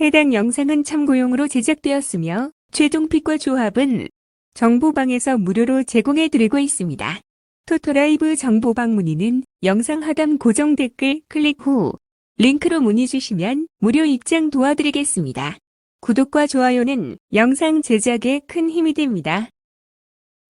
해당 영상은 참고용으로 제작되었으며 최종픽과 조합은 정보방에서 무료로 제공해드리고 있습니다. 토토라이브 정보방 문의는 영상 하단 고정 댓글 클릭 후 링크로 문의 주시면 무료 입장 도와드리겠습니다. 구독과 좋아요는 영상 제작에 큰 힘이 됩니다.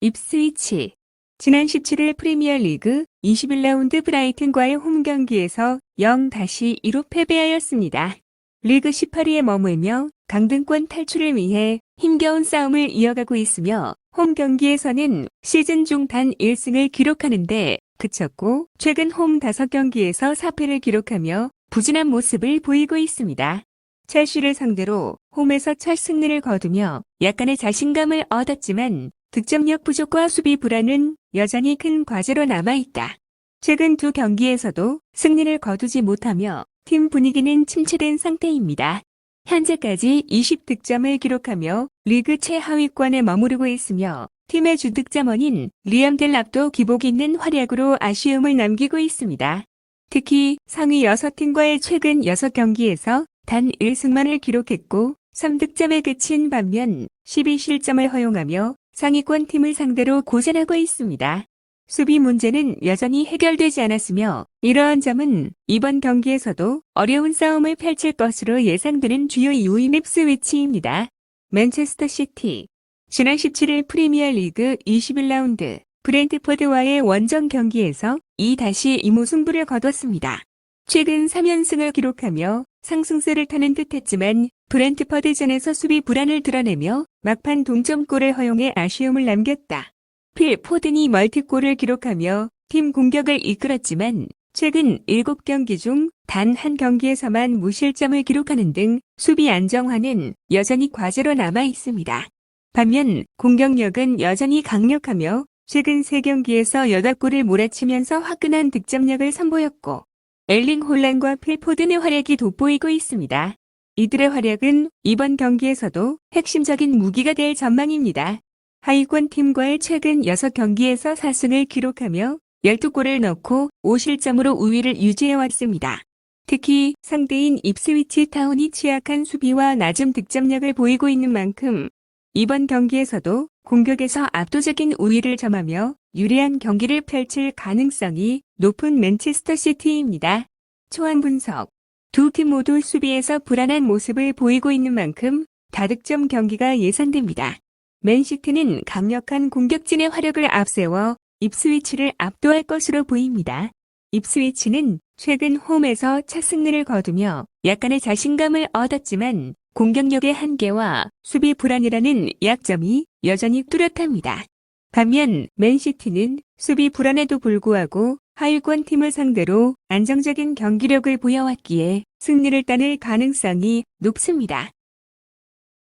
입스위치 지난 17일 프리미어리그 21라운드 브라이튼과의 홈 경기에서 0-2로 패배하였습니다. 리그 18위에 머물며 강등권 탈출을 위해 힘겨운 싸움을 이어가고 있으며 홈 경기에서는 시즌 중 단 1승을 기록하는데 그쳤고 최근 홈 5경기에서 4패를 기록하며 부진한 모습을 보이고 있습니다. 첼시를 상대로 홈에서 첫 승리를 거두며 약간의 자신감을 얻었지만 득점력 부족과 수비 불안은 여전히 큰 과제로 남아있다. 최근 두 경기에서도 승리를 거두지 못하며 팀 분위기는 침체된 상태입니다. 현재까지 20득점을 기록하며 리그 최하위권에 머무르고 있으며 팀의 주득점원인 리암 델랍도 기복 있는 활약으로 아쉬움을 남기고 있습니다. 특히 상위 6팀과의 최근 6경기에서 단 1승만을 기록했고 3득점에 그친 반면 12실점을 허용하며 상위권 팀을 상대로 고전하고 있습니다. 수비 문제는 여전히 해결되지 않았으며 이러한 점은 이번 경기에서도 어려운 싸움을 펼칠 것으로 예상되는 주요 이유인 입스위치입니다. 맨체스터 시티 지난 17일 프리미어리그 21라운드 브렌트포드와의 원정 경기에서 2-2 무승부를 거뒀습니다. 최근 3연승을 기록하며 상승세를 타는 듯했지만 브렌트퍼드전에서 수비 불안을 드러내며 막판 동점골을 허용해 아쉬움을 남겼다. 필 포든이 멀티골을 기록하며 팀 공격을 이끌었지만 최근 7경기 중 단 한 경기에서만 무실점을 기록하는 등 수비 안정화는 여전히 과제로 남아 있습니다. 반면 공격력은 여전히 강력하며 최근 3경기에서 8골을 몰아치면서 화끈한 득점력을 선보였고 엘링 홀란과 필 포든의 활약이 돋보이고 있습니다. 이들의 활약은 이번 경기에서도 핵심적인 무기가 될 전망입니다. 하위권 팀과의 최근 6경기에서 4승을 기록하며 12골을 넣고 5실점으로 우위를 유지해왔습니다. 특히 상대인 입스위치 타운이 취약한 수비와 낮은 득점력을 보이고 있는 만큼 이번 경기에서도 공격에서 압도적인 우위를 점하며 유리한 경기를 펼칠 가능성이 높은 맨체스터 시티입니다. 초안 분석 두 팀 모두 수비에서 불안한 모습을 보이고 있는 만큼 다득점 경기가 예상됩니다. 맨시티는 강력한 공격진의 화력을 앞세워 입스위치를 압도할 것으로 보입니다. 입스위치는 최근 홈에서 첫 승리를 거두며 약간의 자신감을 얻었지만 공격력의 한계와 수비 불안이라는 약점이 여전히 뚜렷합니다. 반면 맨시티는 수비 불안에도 불구하고 하위권 팀을 상대로 안정적인 경기력을 보여왔기에 승리를 따낼 가능성이 높습니다.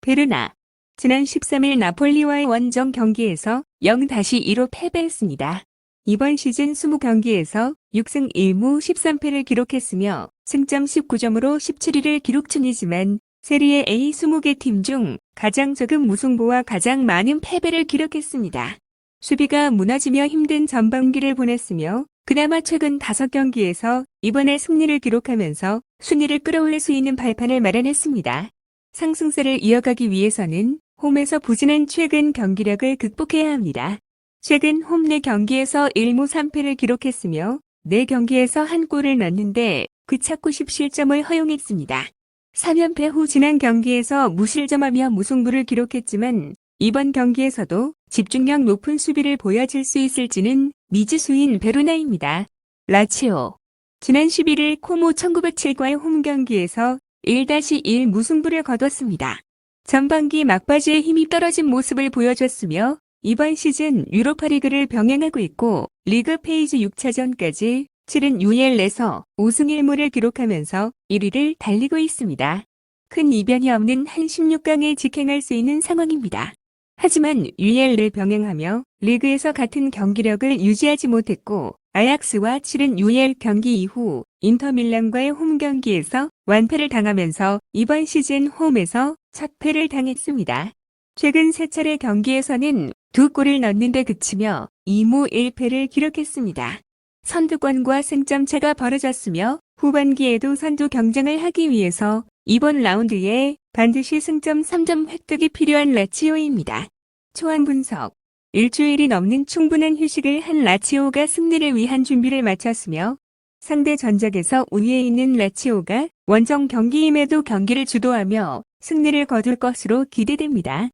베르나 지난 13일 나폴리와의 원정 경기에서 0-2로 패배했습니다. 이번 시즌 20경기에서 6승 1무 13패를 기록했으며 승점 19점으로 17위를 기록 중이지만 세리에 A 20개 팀 중 가장 적은 무승부와 가장 많은 패배를 기록했습니다. 수비가 무너지며 힘든 전반기를 보냈으며 그나마 최근 5경기에서 이번에 승리를 기록하면서 순위를 끌어올릴 수 있는 발판을 마련했습니다. 상승세를 이어가기 위해서는 홈에서 부진한 최근 경기력을 극복해야 합니다. 최근 홈 4경기에서 1무 3패를 기록했으며 4경기에서 1골을 넣는데 그차고 10실점을 허용했습니다. 3연패 후 지난 경기에서 무실점하며 무승부를 기록했지만 이번 경기에서도 집중력 높은 수비를 보여줄 수 있을지는 미지수인 베로나입니다. 라치오 지난 11일 코모 1907과의 홈 경기에서 1-1 무승부를 거뒀습니다. 전반기 막바지에 힘이 떨어진 모습을 보여줬으며 이번 시즌 유로파리그를 병행하고 있고 리그 페이지 6차전까지 치른 UEL에서 5승 1무를 기록하면서 1위를 달리고 있습니다. 큰 이변이 없는 한 16강에 직행할 수 있는 상황입니다. 하지만 UEL을 병행하며 리그에서 같은 경기력을 유지하지 못했고 아약스와 치른 UEL 경기 이후 인터밀란과의 홈 경기에서 완패를 당하면서 이번 시즌 홈에서 첫 패를 당했습니다. 최근 3차례 경기에서는 2골을 넣는데 그치며 2무 1패를 기록했습니다. 선두권과 승점 차가 벌어졌으며 후반기에도 선두 경쟁을 하기 위해서 이번 라운드에 반드시 승점 3점 획득이 필요한 라치오입니다. 초안 분석. 일주일이 넘는 충분한 휴식을 한 라치오가 승리를 위한 준비를 마쳤으며 상대 전적에서 우위에 있는 라치오가 원정 경기임에도 경기를 주도하며 승리를 거둘 것으로 기대됩니다.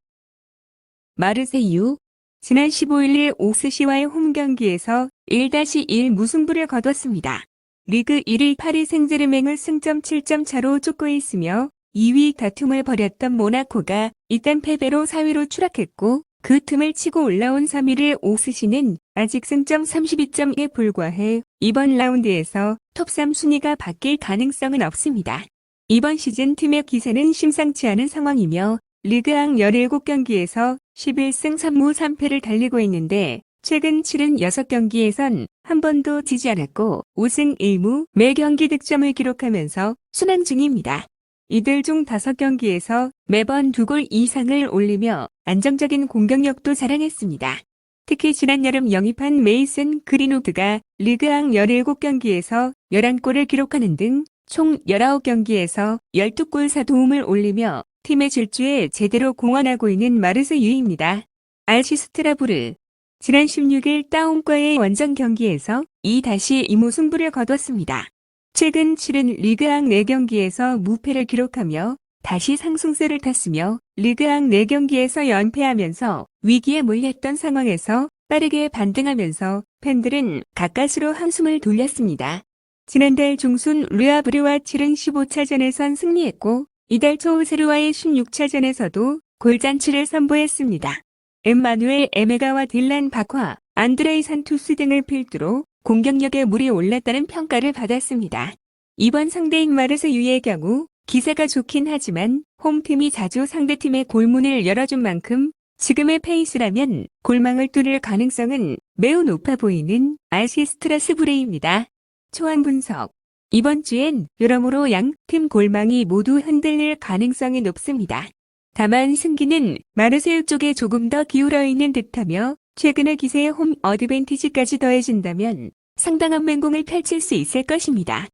마르세유. 지난 15일 오스시와의 홈경기에서 1-1 무승부를 거뒀습니다. 리그 1위 파리 생제르맹을 승점 7점 차로 쫓고 있으며 2위 다툼을 벌였던 모나코가 이딴 패배로 4위로 추락했고 그 틈을 치고 올라온 3위를 오스시는 아직 승점 32점에 불과해 이번 라운드에서 톱3 순위가 바뀔 가능성은 없습니다. 이번 시즌 팀의 기세는 심상치 않은 상황이며 리그앙 17경기에서 11승 3무 3패를 달리고 있는데 최근 치른 6경기에선 한 번도 지지 않았고 5승 1무 매 경기 득점을 기록하면서 순항 중입니다. 이들 중 5경기에서 매번 2골 이상을 올리며 안정적인 공격력도 자랑했습니다. 특히 지난 여름 영입한 메이슨 그린우드가 리그앙 17경기에서 11골을 기록하는 등 총 19경기에서 12골 4도움을 올리며 팀의 질주에 제대로 공헌하고 있는 마르세유입니다. 알시 스트라부르. 지난 16일 다운과의 원정 경기에서 2-2 무승부를 거뒀습니다. 최근 치른 리그앙 4경기에서 무패를 기록하며 다시 상승세를 탔으며 리그앙 4경기에서 연패하면서 위기에 몰렸던 상황에서 빠르게 반등하면서 팬들은 가까스로 한숨을 돌렸습니다. 지난달 중순 르아브르와 치른 15차전에선 승리했고 이달 초 세르와의 16차전에서도 골잔치를 선보였습니다. 엠마누엘 에메가와 딜란 박화, 안드레이 산투스 등을 필두로 공격력에 물이 올랐다는 평가를 받았습니다. 이번 상대인 마르세유의 경우 기세가 좋긴 하지만 홈팀이 자주 상대팀의 골문을 열어준 만큼 지금의 페이스라면 골망을 뚫을 가능성은 매우 높아 보이는 RC 스트라스부르입니다. 초안 분석. 이번 주엔 여러모로 양 팀 골망이 모두 흔들릴 가능성이 높습니다. 다만 승기는 마르세유 쪽에 조금 더 기울어 있는 듯하며 최근의 기세의 홈 어드밴티지까지 더해진다면 상당한 맹공을 펼칠 수 있을 것입니다.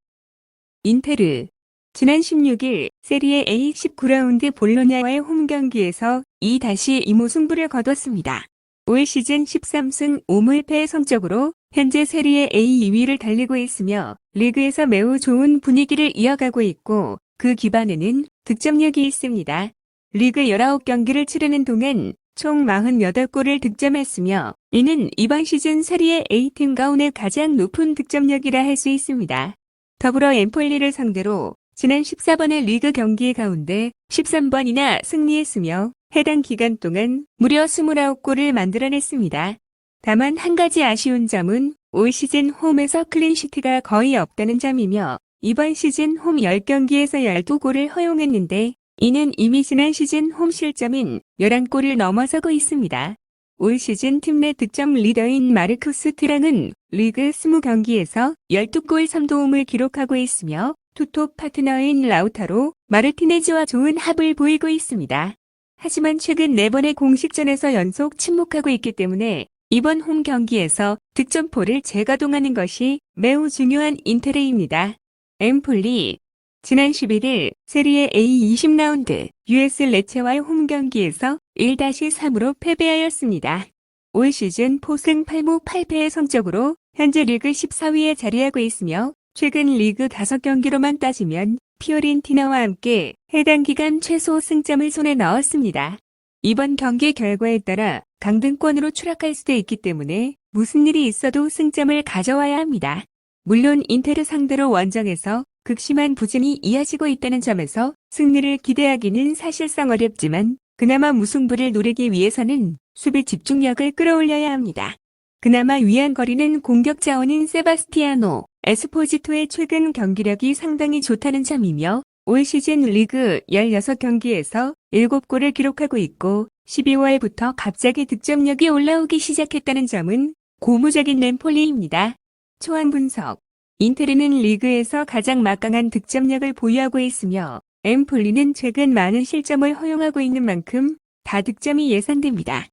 인테르. 지난 16일 세리에 A 19라운드 볼로냐와의 홈 경기에서 2-2 무승부를 거뒀습니다. 올 시즌 13승 5무패의 성적으로 현재 세리에 A 2위를 달리고 있으며 리그에서 매우 좋은 분위기를 이어가고 있고 그 기반에는 득점력이 있습니다. 리그 19경기를 치르는 동안 총 48골을 득점했으며 이는 이번 시즌 세리에 A팀 가운데 가장 높은 득점력이라 할 수 있습니다. 더불어 엠폴리를 상대로 지난 14번의 리그 경기 가운데 13번이나 승리했으며 해당 기간 동안 무려 29골을 만들어냈습니다. 다만 한 가지 아쉬운 점은 올 시즌 홈에서 클린시트가 거의 없다는 점이며 이번 시즌 홈 10경기에서 12골을 허용했는데 이는 이미 지난 시즌 홈 실점인 11골을 넘어서고 있습니다. 올 시즌 팀 내 득점 리더인 마르쿠스 트랑은 리그 20경기에서 12골 3도움을 기록하고 있으며 투톱 파트너인 라우타로 마르티네즈와 좋은 합을 보이고 있습니다. 하지만 최근 4번의 공식전에서 연속 침묵하고 있기 때문에 이번 홈 경기에서 득점포를 재가동하는 것이 매우 중요한 인테르입니다. 엠폴리. 지난 11일 세리에 A 20라운드 US 레체와의 홈 경기에서 1-3으로 패배하였습니다. 올 시즌 4승 8무 8패의 성적으로 현재 리그 14위에 자리하고 있으며 최근 리그 5경기로만 따지면 피오렌티나와 함께 해당 기간 최소 승점을 손에 넣었습니다. 이번 경기 결과에 따라 강등권으로 추락할 수도 있기 때문에 무슨 일이 있어도 승점을 가져와야 합니다. 물론 인테르 상대로 원정에서 극심한 부진이 이어지고 있다는 점에서 승리를 기대하기는 사실상 어렵지만 그나마 무승부를 노리기 위해서는 수비 집중력을 끌어올려야 합니다. 그나마 위안 거리는 공격 자원인 세바스티아노 에스포지토의 최근 경기력이 상당히 좋다는 점이며 올 시즌 리그 16경기에서 7골을 기록하고 있고 12월부터 갑자기 득점력이 올라오기 시작했다는 점은 고무적인 램폴리입니다. 초안 분석. 인테르는 리그에서 가장 막강한 득점력을 보유하고 있으며 엠폴리는 최근 많은 실점을 허용하고 있는 만큼 다득점이 예상됩니다.